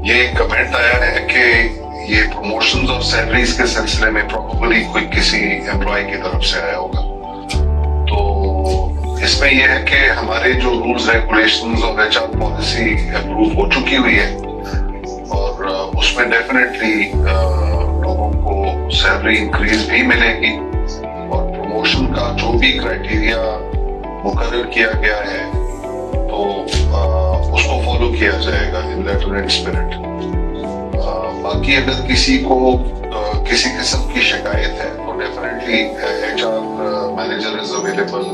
ये कमेंट आया है कि ये प्रमोशंस और सैलरीज के सिलसिले में प्रॉबली कोई किसी एम्प्लॉय की तरफ से आया होगा। तो इसमें यह है कि हमारे जो रूल्स रेगुलेशंस और एचआर पॉलिसी अप्रूव हो चुकी हुई है और उसमें डेफिनेटली लोगों को सैलरी इंक्रीज भी मिलेगी और प्रमोशन का जो भी क्राइटेरिया मुकर्रर किया गया है तो उसको फॉलो किया जाएगा इन लेटर एंड स्पिरिट। बाकी अगर किसी को किसी किस्म की शिकायत है तो definitely HR manager is available,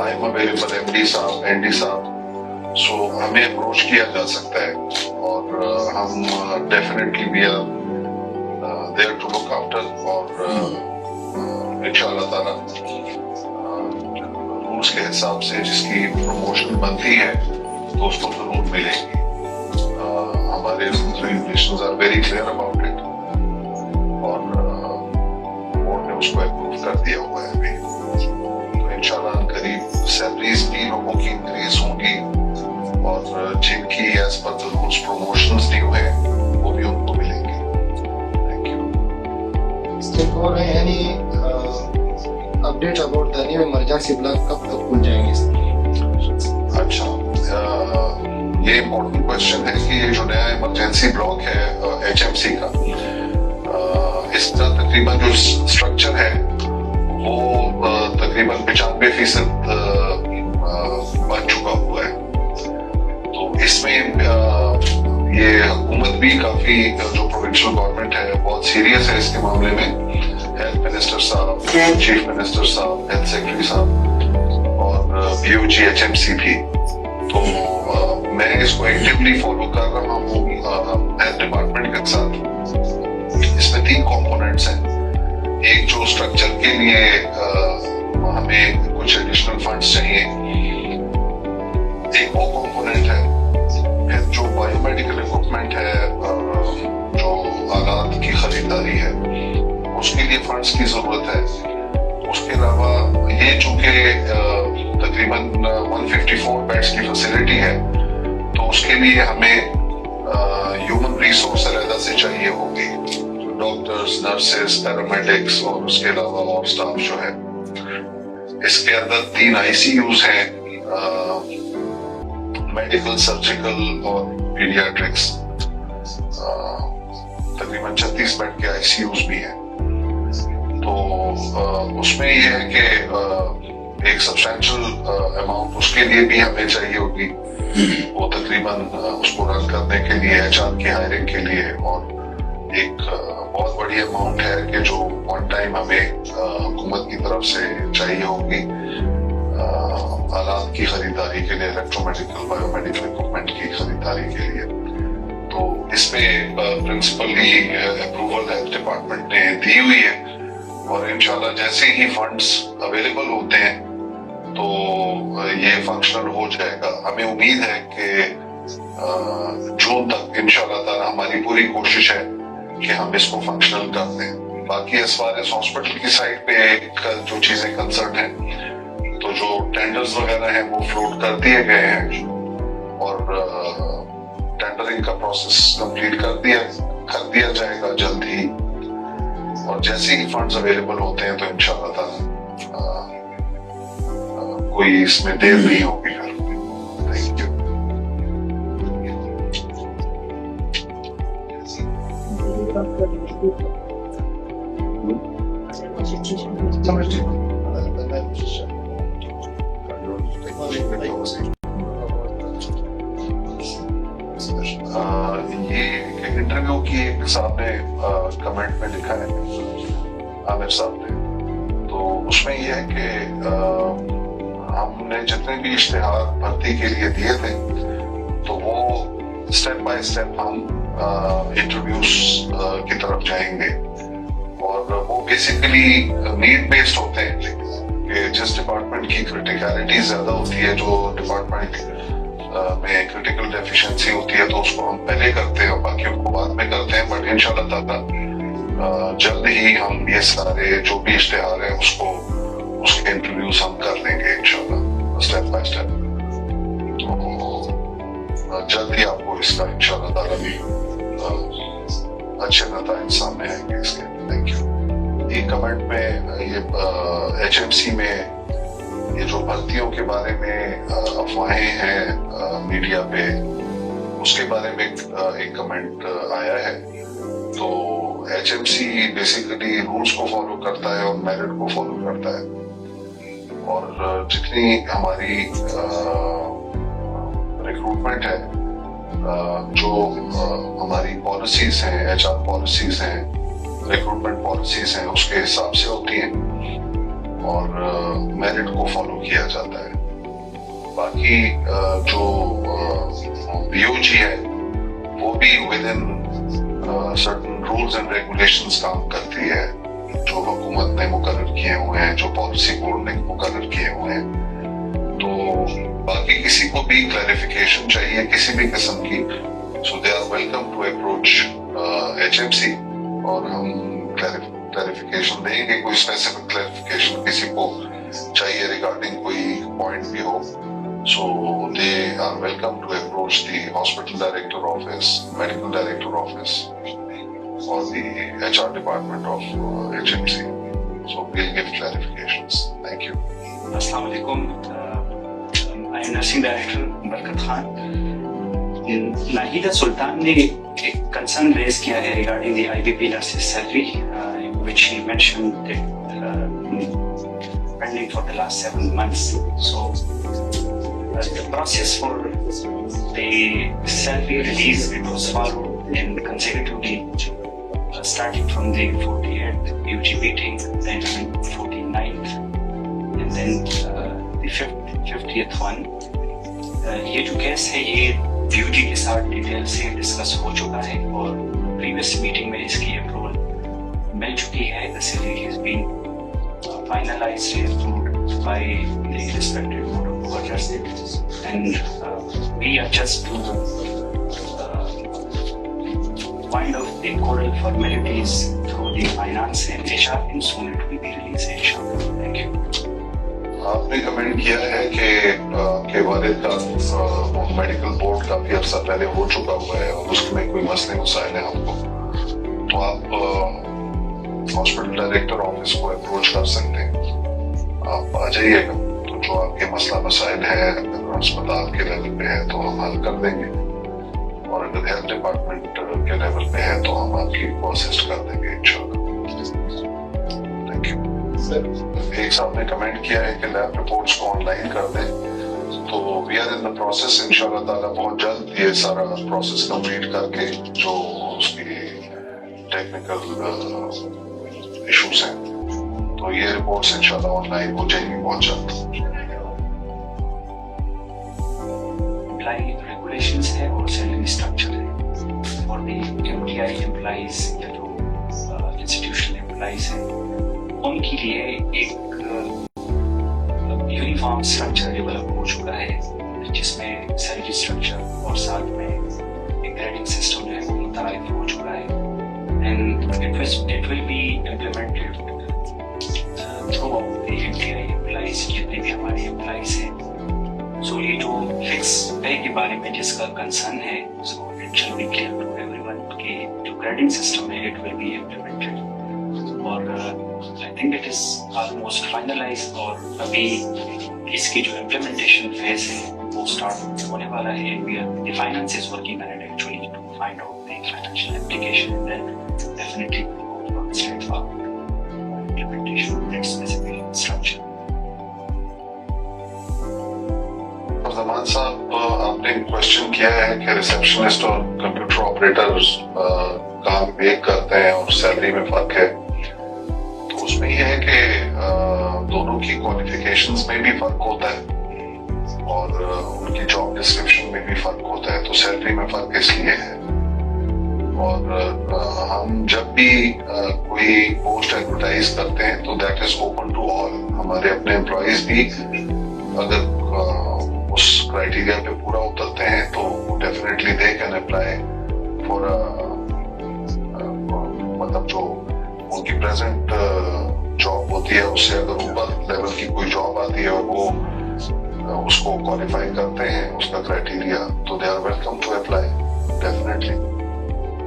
I am available, MD साहब, एनडी साहब, सो हमें अप्रोच किया जा सकता है और हम definitely we are there to look after और इंशाअल्लाह ताला रूल्स के हिसाब से जिसकी प्रमोशन बनती है तो उसको जरूर मिलेगी। हमारे rules regulations are very clear about it और बोर्ड ने उसको अप्रूव कर दिया हुआ है अभी। तो इंशाल्लाह करीब सैलरीज भी लोगों की इंक्रीज होंगी और जिनकी as per the rules promotions due है वो भी उनको मिलेंगी। Thank you. और any update about the new emergency block कब तक खुल जाएंगे? अच्छा, ये इम्पोर्टेंट क्वेश्चन है कि ये जो नया इमरजेंसी ब्लॉक है एचएमसी का, इसका तकरीबन जो स्ट्रक्चर है वो तकरीबन 95% बन चुका हुआ है। तो इसमें ये हुकूमत भी काफी, जो प्रोविंशियल गवर्नमेंट है बहुत सीरियस है इसके मामले में। हेल्थ मिनिस्टर साहब, चीफ मिनिस्टर साहब, हेल्थ सेक्रेटरी साहब और पीयूजी एचएमसी भी। तो मैं इसको एक्टिवली फॉलो कर रहा हूँ हेल्थ डिपार्टमेंट के साथ। इसमें 3 कंपोनेंट्स हैं। एक जो स्ट्रक्चर के लिए हमें कुछ एडिशनल फंड्स चाहिए, एक वो कंपोनेंट है। फिर जो बायोमेडिकल इक्विपमेंट है, जो आलात की खरीदारी है, उसके लिए फंड्स की जरूरत है। उसके अलावा ये चूंकि तकरीबन 154 बेड्स की फैसिलिटी है तो उसके लिए हमें ह्यूमन रिसोर्स अलग से चाहिए होगी, डॉक्टर्स, नर्सेस, पैरामेडिक्स और उसके अलावा और स्टाफ जो है। इसके अंदर 3 आईसीयूज हैं, मेडिकल, सर्जिकल और पीडियाट्रिक्स। तकरीबन 36 बेड के आईसीयूज भी हैं। तो उसमें यह है कि एक सब्सटैंशियल अमाउंट उसके लिए भी हमें चाहिए होगी, वो तकरीबन उसको रन करने के लिए, एचआर की हायरिंग के लिए। और एक बहुत बड़ी अमाउंट है कि जो वन टाइम हमें हुकूमत की तरफ से चाहिए होगी आलात की खरीदारी के लिए, इलेक्ट्रोमेडिकल, बायोमेडिकल इक्विपमेंट की खरीदारी के लिए। तो इसमें प्रिंसिपली अप्रूवल हेल्थ डिपार्टमेंट ने दी हुई है और इंशाल्लाह जैसे ही फंड्स अवेलेबल होते हैं तो ये फंक्शनल हो जाएगा। हमें उम्मीद है कि जून तक इंशाल्लाह ताला हमारी पूरी कोशिश है कि हम इसको फंक्शनल कर दें। बाकी एज फार एज हॉस्पिटल की साइड पे जो चीजें कंसर्न है, तो जो टेंडर्स वगैरह हैं वो फ्लोट कर दिए गए हैं और टेंडरिंग का प्रोसेस कंप्लीट कर दिया जाएगा जल्द ही। और जैसे ही फंड्स अवेलेबल होते हैं तो इंशाल्लाह ताला कोई इसमें देर नहीं होगी। Thank you. ये इंटरव्यू की एक साहब ने कमेंट में लिखा है, आमिर साहब ने, तो उसमें यह है कि हमने जितने भी इश्तिहार भर्ती के लिए दिए थे तो वो स्टेप बाय स्टेप हम इंटरव्यूज की तरफ जाएंगे और वो बेसिकली नीड बेस्ड होते हैं कि जिस डिपार्टमेंट की क्रिटिकलिटी ज्यादा होती है, जो डिपार्टमेंट में क्रिटिकल डेफिशिएंसी होती है, तो उसको हम पहले करते हैं और बाकी को बाद में करते हैं। बट इंशाल्लाह ताला जल्द ही हम ये सारे जो भी इश्तिहार है उसके इंटरव्यूज हम कर लेंगे इंशाल्लाह स्टेप बाय स्टेप। तो जल्द ही आपको इसका इंशाल्लाह ताला भी अच्छे नताइज सामने आएंगे इसके। Thank you. एक कमेंट में ये HMC में ये जो भर्तियों के बारे में अफवाहें हैं मीडिया पे, उसके बारे में एक कमेंट आया है। तो HMC बेसिकली रूल्स को फॉलो करता है और मेरिट को फॉलो करता है, और जितनी हमारी रिक्रूटमेंट है, जो हमारी पॉलिसीज हैं, HR पॉलिसीज हैं, रिक्रूटमेंट पॉलिसीज हैं, उसके हिसाब से होती हैं और मेरिट को फॉलो किया जाता है। बाकी जो BOG है वो भी with in certain rules and regulations काम करती है, जो हुकूमत ने मुकर्रर किए हुए हैं, जो पॉलिसी बोर्ड ने मुकर्रर किए हुए हैं। तो बाकी किसी को भी क्लैरिफिकेशन चाहिए किसी भी किस्म की, so they are welcome to approach HMC और हम क्लैरिफिकेशन देंगे। कोई स्पेसिफिक क्लैरिफिकेशन किसी को चाहिए रिगार्डिंग कोई पॉइंट भी हो, so they are welcome to approach the hospital director office, medical director office, or the HR department of HMC. So we'll give clarifications. Thank you. Assalamu alaikum. I am nursing director Barkat Khan. Nahida Sultan ने एक concern raise किया है regarding the IBP nurses salary, which she mentioned that pending for the last 7 months. So the process for the salary release, it was followed in consecutively, starting from the 48th UG meeting, then 49th, and then the 50th one. ये जो case है ये UG के साथ detail से discuss हो चुका है और प्रीवियस मीटिंग में इसकी अप्रूवल मिल चुकी है। The salary has been finalized and approved by the respected board of governors, and we are just to wind up the codal formalities through the finance and HR, and soon it will be released inshallah. Thank you. आपने comment किया है कि वालिद का medical board काफी अरसा पहले हो चुका हुआ है और उसमें कोई मसले मसाइल है हमको, तो आप हॉस्पिटल डायरेक्टर ऑफिस को अप्रोच कर सकते हैं। आप आ जाइएगा, तो जो आपके मसला मसाइल है अगर अस्पताल के लेवल पे है तो हम हल कर देंगे, और अगर हेल्थ डिपार्टमेंट के लेवल पे है तो हम आपकी को असिस्ट कर देंगे इंशाल्लाह। Thank you. एक साहब ने कमेंट किया है कि लैब रिपोर्ट्स को ऑनलाइन कर दें, तो we are in the process. इंशाल्लाह ताला बहुत जल्द ये सारा प्रोसेस कंप्लीट करके जो उसकी टेक्निकल इश्यूज हैं, तो ये रिपोर्ट्स इंशाल्लाह ऑनलाइन हो जाएंगी बहुत जल्द। एम्प्लॉय रेगुलेशंस है और सैलरी स्ट्रक्चर है और द MTI एम्प्लॉइज या जो इंस्टीट्यूशनल एम्प्लॉइज हैं उनके लिए एक यूनिफॉर्म स्ट्रक्चर डेवलप हो चुका है, जिसमें सैलरी स्ट्रक्चर और साथ में एक ग्रेडिंग सिस्टम है वो मुतारिफ हो चुका है, and it will be implemented through out the MTI employees, जितने भी हमारे एम्प्लॉइज हैं। सो ये जो फिक्स पे के बारे में जिसका कंसर्न है, so it shall be clear to everyone कि जो ग्रेडिंग सिस्टम है इट विल बी इम्प्लीमेंटेड, और I think it is almost finalized और अभी इसकी जो implementation phase है वो start होने वाला है, and the finance is working on it actually to find out the financial implication, and then definitely go for straightforward implementation of that specific structure. Zaman साहब, आपने क्वेश्चन किया है कि रिसेप्शनिस्ट और कंप्यूटर ऑपरेटर्स काम एक करते हैं और सैलरी में फर्क है, उसमें यह है कि दोनों की क्वालिफिकेशंस में भी फर्क होता है और उनकी जॉब डिस्क्रिप्शन में भी फर्क होता है, तो सैलरी में फर्क इसलिए है। और हम जब भी कोई पोस्ट एडवर्टाइज करते हैं तो that is open to all. हमारे अपने एम्प्लॉइज भी अगर उस क्राइटेरिया पे पूरा उतरते हैं तो definitely they can apply for मतलब जो उनकी प्रेजेंट जॉब होती है उससे अगर ऊपर लेवल की कोई जॉब आती है और वो उसको क्वालिफाई करते हैं उसका क्राइटेरिया, तो they are welcome to apply definitely.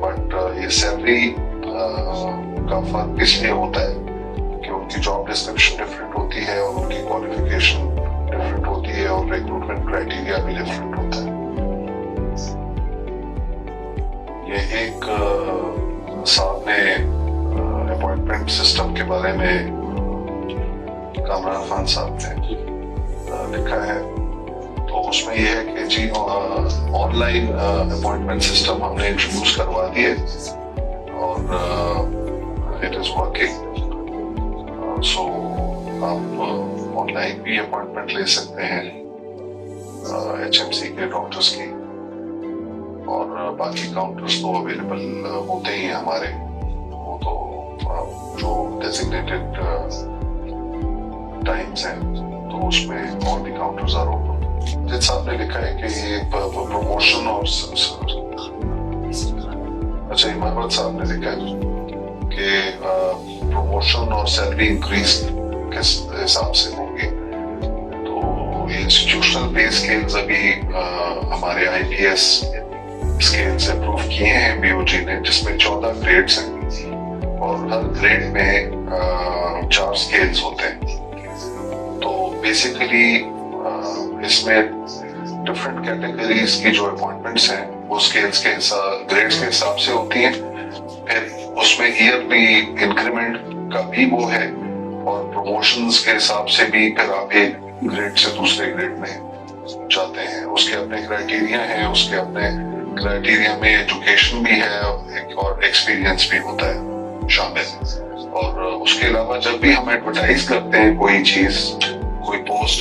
But ये सैलरी का फर्क इसलिए होता है कि उनकी जॉब डिस्क्रिप्शन डिफरेंट होती है और उनकी क्वालिफिकेशन डिफरेंट होती है और रिक्रूटमेंट क्राइटेरिया भी डिफरेंट होता है। ये एक साहब ने अपॉइंटमेंट सिस्टम के बारे में कामरान खान साहब ने लिखा है, तो उसमें ये है कि जी ऑनलाइन अपॉइंटमेंट सिस्टम हमने इंट्रोड्यूस करवा दिए और इट इज वर्किंग। सो आप ऑनलाइन भी अपॉइंटमेंट ले सकते हैं HMC के डॉक्टर्स की, और बाकी काउंटर्स तो अवेलेबल होते ही हैं हमारे, वो तो जो डेजिग्नेटेड टाइम्स हैं तो उसमें all the counters are open. जिस साहब ने लिखा है कि ये प्रमोशन और अच्छा इमारत साहब ने लिखा है कि प्रमोशन और सैलरी इंक्रीज किस हिसाब से होंगे, तो ये इंस्टीट्यूशनल पे स्केल्स अभी हमारे IPS स्केल्स अप्रूव किए हैं BOG ने, जिसमें 14 ग्रेड्स हैं और हर ग्रेड में 4 स्केल्स होते हैं। तो बेसिकली इसमें डिफरेंट कैटेगरीज की जो अपॉइंटमेंट्स हैं वो स्केल्स के हिसाब ग्रेड्स के हिसाब से होती हैं, फिर उसमें ईयरली इंक्रीमेंट का भी वो है और प्रमोशंस के हिसाब से भी फिर आप एक ग्रेड से दूसरे ग्रेड में जाते हैं। उसके अपने क्राइटेरिया हैं, उसके अपने क्राइटेरिया में एजुकेशन भी है और एक्सपीरियंस भी होता है शामिल। और उसके अलावा जब भी हम एडवर्टाइज करते हैं कोई चीज, कोई पोस्ट,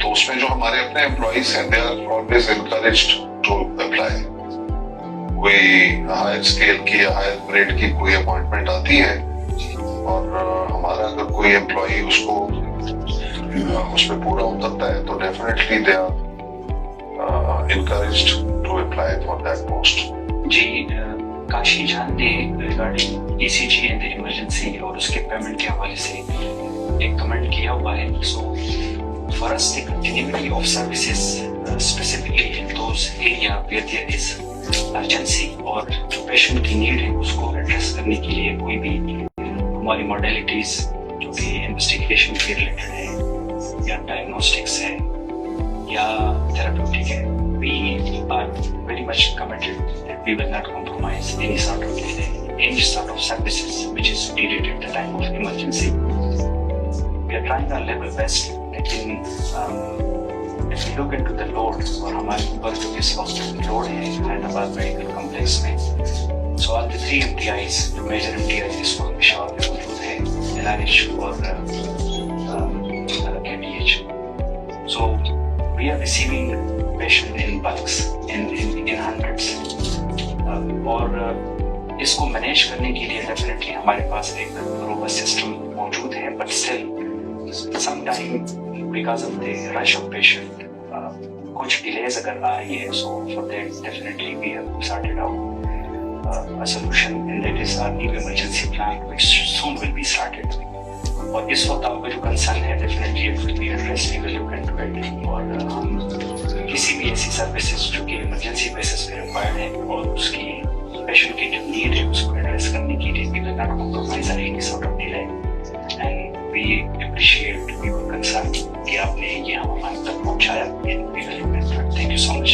तो उसमें जो हमारे अपने एम्प्लॉइज हैं they are always encouraged to apply. कोई हायर स्केल की या हायर ग्रेड की कोई अपॉइंटमेंट आती है और हमारा अगर कोई एम्प्लॉई उसको उसमें पूरा उतरता है तो definitely they are encouraged to apply for that post. जी, काशी जान ने रिगार्डिंग ECG एंड इमरजेंसी और उसके पेमेंट के हवाले से एक कमेंट किया हुआ है। सो for us the continuity of services specifically in those area where there is urgency और जो पेशेंट की नीड है उसको एड्रेस करने के लिए कोई भी हमारी मॉडलिटीज जो कि इन्वेस्टिगेशन के रिलेटेड है या डायग्नोस्टिक्स है या थेराप्यूटिक है, we are very much committed that we will not compromise any sort of services which is needed at the time of emergency. We are trying our level best, लेकिन if we look into the load और हमारे ऊपर जो इस वक्त load है Hyderabad medical complex में, so all the 3 MTIs, जो मेजर MTIs इस वक्त पेशावर में मौजूद है, LRH और KBH, so we are receiving patient in bulks in hundreds, और इसको मैनेज करने के लिए डेफिनेटली हमारे पास एक रोबस्ट सिस्टम मौजूद है, but still sometime because of the rush of patient कुछ delays अगर आ रही है, so for that definitely we have started out a solution, and that is our new emergency plan which soon will be started. और इस वक्त आपका जो concern है definitely it will be addressed, we will look into it, और हम किसी भी ऐसी सर्विसेज जो कि इमरजेंसी बेसिस पे रिक्वायर्ड है और उसकी पेशेंट की जो नीड है उसको एड्रेस करने के लिए we will not compromise on any sort of delay, and we appreciate your concern कि आपने ये हमारे तक पहुंचाया। Thank you so much.